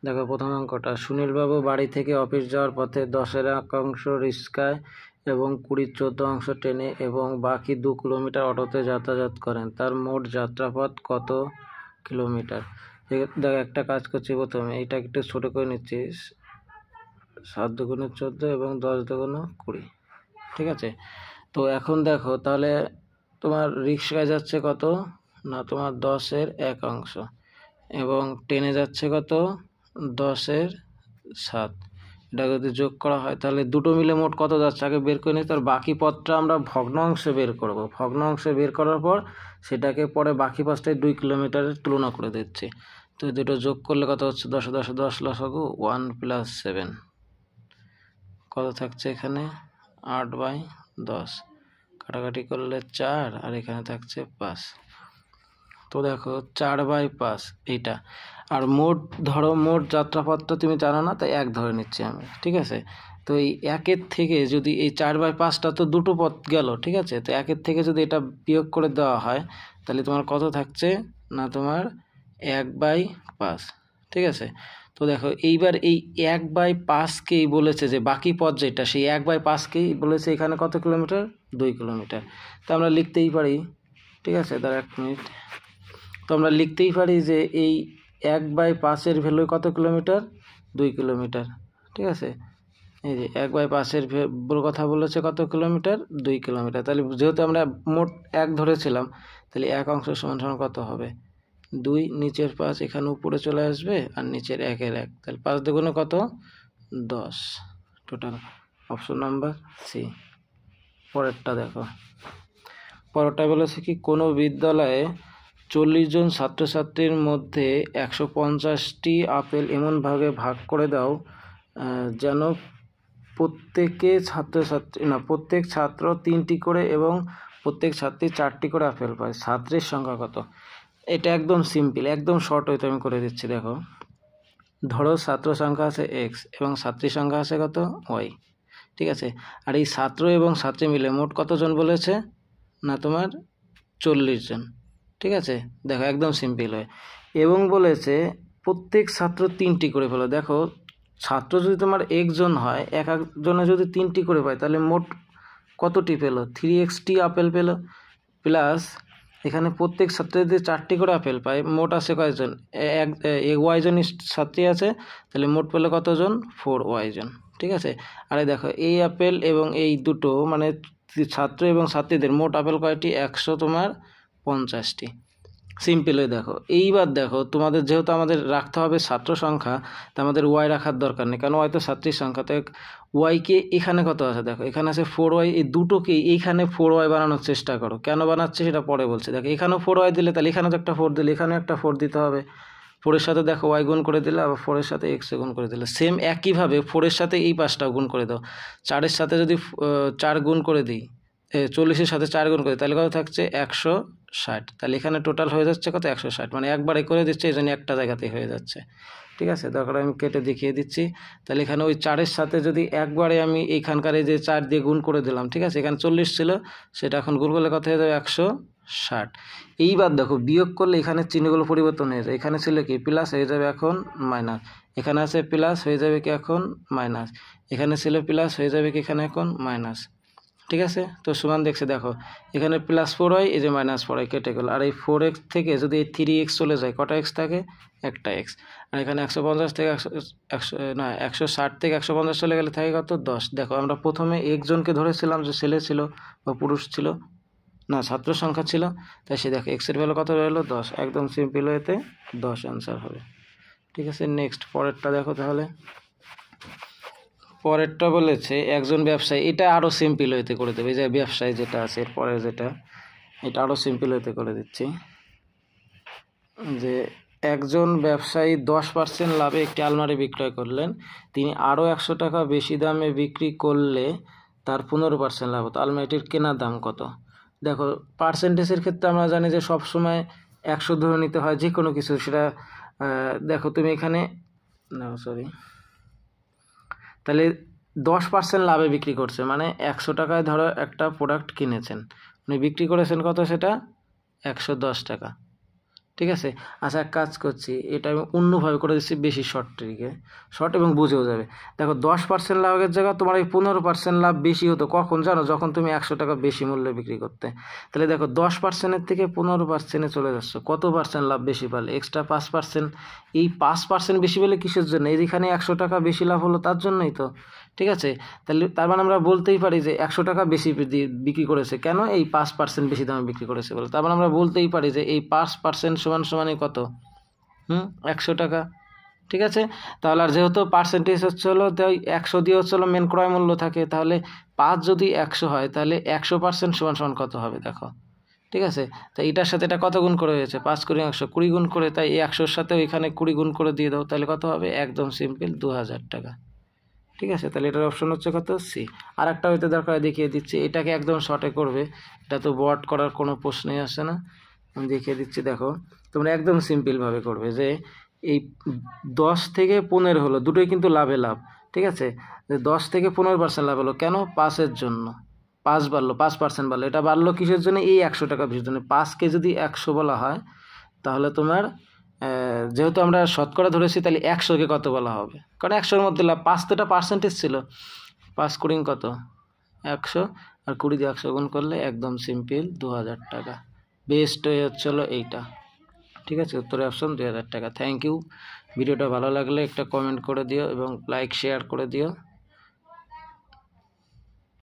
দেখো প্রথম অঙ্কটা, সুনীলবাবু বাড়ি থেকে অফিস যাওয়ার পথে 10-এর একাংশ রিক্সায় এবং 20/14 ট্রেনে এবং বাকি 2 কিলোমিটার অটোতে যাতায়াত করেন। তার মোট যাত্রাপথ কত কিলোমিটার? দেখো একটা কাজ করছি, প্রথমে এইটা একটু ছোট করে নিচ্ছি, 7 দুগুণে 14 এবং 10 দুগুণে 20, ঠিক আছে। তো এখন দেখো তাহলে তোমার রিক্সায় যাচ্ছে কত না, তোমার 10-এর 1 অংশ, এবং ট্রেনে যাচ্ছে কত 10-এর 7। এটা যদি যোগ করা হয় তাহলে দুটো মিলে মোট কত যাচ্ছে আগে বের করে নিই। তার বাকি পথটা আমরা ভগ্নাংশে বের করব। ভগ্নাংশে বের করার পর সেটাকে পরে বাকি পাঁচটায় 2 কিলোমিটারের তুলনা করে দিচ্ছি। তো দুটো যোগ করলে কত হচ্ছে, 10 10 10 লসাগু 1 + 7, কত থাকছে এখানে 8/10, কাটাকাটি করলে 4 আর এখানে থাকছে 5। তো দেখো 4/5 এইটা। আর মোট ধরো মোট যাত্রাপথটা তুমি জানো না, তাই 1 ধরে নিচ্ছি আমি, ঠিক আছে। তো এই 1-এর থেকে যদি এই 4/5টা তো দুটো পথ গেল, ঠিক আছে। তো 1-এর থেকে যদি এটা বিয়োগ করে দেওয়া হয় তাহলে তোমার কত থাকছে না, তোমার 1/5, ঠিক আছে। তো দেখো এইবার এই 1/5কেই বলেছে যে বাকি পথ যেটা, সেই 1/5কেই বলেছে এখানে কত কিলোমিটার, 2 কিলোমিটার। তো আমরা লিখতেই পারি, ঠিক আছে। তার 1 মিনিট। তো আমরা লিখতেই পারি যে এই 1/5-এর ভ্যালু কত কিলোমিটার, 2 কিলোমিটার, ঠিক আছে। এই যে 1/5-এর কথা বলেছে কত কিলোমিটার, 2 কিলোমিটার। তাহলে যেহেতু আমরা মোট 1 ধরেছিলাম, তাহলে 1 অংশ সমান সমান কত হবে, 2, নিচের 5 এখানে উপরে চলে আসবে আর নিচের 1-এর 1, তাহলে 5 দুগুণে কত 10 টোটাল। Option number C. পরেরটা দেখো, পরেরটা বলেছে কি, কোনো বিদ্যালয়ে 40 জন ছাত্রছাত্রীর মধ্যে 150টি আপেল এমনভাবে ভাগ করে দাও যেন প্রত্যেক ছাত্র 3টি করে এবং প্রত্যেক ছাত্রী 4টি করে আপেল পায়। ছাত্রীর সংখ্যা কত? এটা একদম সিম্পল, একদম শর্ট হইতে আমি করে দিচ্ছি। দেখো ধরো ছাত্র সংখ্যা আছে x এবং ছাত্রী সংখ্যা আছে কত y, ঠিক আছে। আর এই ছাত্র এবং ছাত্রী মিলে মোট কতজন বলেছে না, তোমার 40 জন, ঠিক আছে। দেখো একদম সিম্পল হয়। এবং বলেছে প্রত্যেক ছাত্র 3টি করে ফেলো। দেখো ছাত্র যদি তোমার 1 জন হয়, এক একজনে যদি 3টি করে পায় তাহলে মোট কতটি পেলো, 3x আপেল পেলো। প্লাস এখানে প্রত্যেক ছাত্র যদি 4টি করে আপেল পায়, মোট আছে কয়জন, y জন ছাত্রী আছে, তাহলে মোট পেলো কতজন, 4y জন, ঠিক আছে। আরে দেখো এই আপেল এবং এই দুটো মানে ছাত্র এবং ছাত্রীদের মোট আপেল কয়টি, 100 তোমার 50টি। সিম্পল হয়ে দেখো। এইবার দেখো তোমাদের যেহেতু আমাদের রাখতে হবে ছাত্র সংখ্যা, তা আমাদের ওয়াই রাখার দরকার নেই, কারণ ওয়াই তো ছাত্রীর সংখ্যা। তো ওয়াইকে এখানে কত আছে দেখো, এখানে আছে 4y, এই দুটোকেই এইখানে 4y বানানোর চেষ্টা করো। কেন বানাচ্ছে সেটা পরে বলছে। দেখো এখানেও 4y দিলে তাহলে এখানেও তো একটা 4 দিলে এখানেও একটা 4 দিতে হবে। 4-এর সাথে দেখো y গুণ করে দিলে, আবার 4-এর সাথে x গুণ করে দিলে। সেম একইভাবে 4-এর সাথে এই পাঁচটাও গুণ করে দাও। 4-এর সাথে যদি 4 গুণ করে দিই, 40-এর সাথে 4 গুণ করে, তাহলে কত থাকছে 160। তাহলে এখানে টোটাল হয়ে যাচ্ছে কত, 160। মানে একবারে করে দিচ্ছে, এই জন্য একটা জায়গাতেই হয়ে যাচ্ছে, ঠিক আছে। দরকার আমি কেটে দেখিয়ে দিচ্ছি। তাহলে এখানে ওই 4-এর সাথে যদি একবারে আমি এইখানকার এই যে 4 দিয়ে গুণ করে দিলাম, ঠিক আছে। এখানে 40 ছিল, সেটা এখন গুণ করলে কত হয়ে যাবে, 160। এইবার দেখো বিয়োগ করলে এখানে চিহ্নগুলো পরিবর্তন হয়ে যায়। এখানে ছিল কি প্লাস, হয়ে যাবে এখন মাইনাস। এখানে আছে প্লাস, হয়ে যাবে কি এখন মাইনাস। এখানে ছিল প্লাস, হয়ে যাবে কি এখানে এখন মাইনাস, ঠিক আছে। তো সমান দেখছে, দেখো এখানে +4y, এই যে -4y কেটে গেল। আর এই 4x থেকে যদি এই 3x চলে যায়, কটা x থাকে, একটা x। আর এখানে 150 থেকে 160 থেকে 150 চলে গেলে থাকে কত, 10। দেখো আমরা প্রথমে একজনকে ধরেছিলাম যে ছেলে ছিল বা পুরুষ ছিল না, ছাত্র সংখ্যা ছিল, তাই সে দেখো x এর ভ্যালু কত রইলো, 10। একদম সিম্পল হয়েতে 10 অ্যান্সার হবে, ঠিক আছে। নেক্সট পরেরটা দেখো তাহলে। পরেরটা বলেছে একজন ব্যবসায়ী, এটা আরও সিম্পল হইতে করে দেবে। এই যে ব্যবসায়ী যেটা আছে এরপরে যেটা, এটা আরও সিম্পল হইতে করে দিচ্ছি। যে একজন ব্যবসায়ী 10% লাভে একটি আলমারি বিক্রয় করলেন, তিনি আরও 100 টাকা বেশি দামে বিক্রি করলে তার 15% লাভ হতো। আলমারিটির কেনার দাম কত? দেখো পার্সেন্টেজের ক্ষেত্রে আমরা জানি যে সবসময় 100 ধরে নিতে হয় যে কোনো কিছু। সেটা দেখো তুমি এখানে তাহলে 10% লাভে বিক্রি করছে, মানে 100 টাকায় ধরো একটা প্রোডাক্ট কিনেছেন, উনি বিক্রি করেছেন কত, সেটা 110 টাকা, ঠিক আছে। আচ্ছা, এক কাজ করছি, এটা আমি অন্যভাবে করে দিচ্ছি, বেশি শর্ট ট্রিকে, শর্ট এবং বুঝেও যাবে। দেখো 10% লাভের জায়গায় তোমার এই 15% লাভ বেশি হতো কখন জানো? যখন তুমি 100 টাকা বেশি মূল্যে বিক্রি করতে। তাহলে দেখো 10%-এর থেকে 15%-এ চলে যাচ্ছ, কত পার্সেন্ট লাভ বেশি পারলে? এক্সট্রা 5%। এই 5% বেশি পেলে কিসের জন্য? এইখানে 100 টাকা বেশি লাভ হলো তার জন্যই তো। ঠিক আছে, তাহলে তার মানে আমরা বলতেই পারি যে 100 টাকা বেশি বিক্রি করেছে, কেন? এই 5% বেশি দামে বিক্রি করেছে বলে। তার মানে আমরা বলতেই পারি যে এই 5% সমানই কত? 100 টাকা। ঠিক আছে, তাহলে আর যেহেতু পার্সেন্টেজ হচ্ছে হলো, তাই 100 দিয়ে হচ্ছে হলো মেন ক্রয় মূল্য থাকে, তাহলে 5 যদি 100 হয় তাহলে 100% সমান কত হবে দেখো। ঠিক আছে, তো এটার সাথে এটা কত গুণ করে হয়েছে? 5 করে 100, 20 গুণ করে, তাই এই 100-র সাথে ওইখানে 20 গুণ করে দিয়ে দাও, তাহলে কত হবে? একদম সিম্পল 2000 টাকা। ঠিক আছে, তাহলে এটার অপশন হচ্ছে কত? সি। আর একটা হয়তো দরকার দেখিয়ে দিচ্ছি, এটাকে একদম শর্টে করবে, এটা তো বট করার কোনো প্রশ্নই আসে না। আমি দেখিয়ে দিচ্ছি, দেখো তোমরা একদম সিম্পলভাবে করবে যে এই 10 থেকে 15 হলো, দুটোই কিন্তু লাভে লাভ। ঠিক আছে, যে 10 থেকে 15% লাভ হলো, কেন? 5-এর জন্য। 5 বাড়লো, 5% বাড়লো। এটা বাড়লো কিসের জন্য? এই 100 টাকা বেশির জন্য। 5কে যদি 100 বলা হয় তাহলে তোমার যেহেতু আমরা শতকরা ধরেছি, তাহলে 100-কে কত বলা হবে? কারণ 100-এর মধ্যে লাভ, 5 তো এটা পার্সেন্টেজ ছিল। 5 কুড়ি কত? 100, আর 20 দিয়ে 100 গুণ করলে একদম সিম্পল 2000 টাকা। বেস্ট হয়ে হচ্ছে হলো এইটা। ঠিক আছে, উত্তরের অপশন 2000 টাকা। Thank you. ভিডিওটা ভালো লাগলে একটা কমেন্ট করে দিও এবং লাইক শেয়ার করে দিও।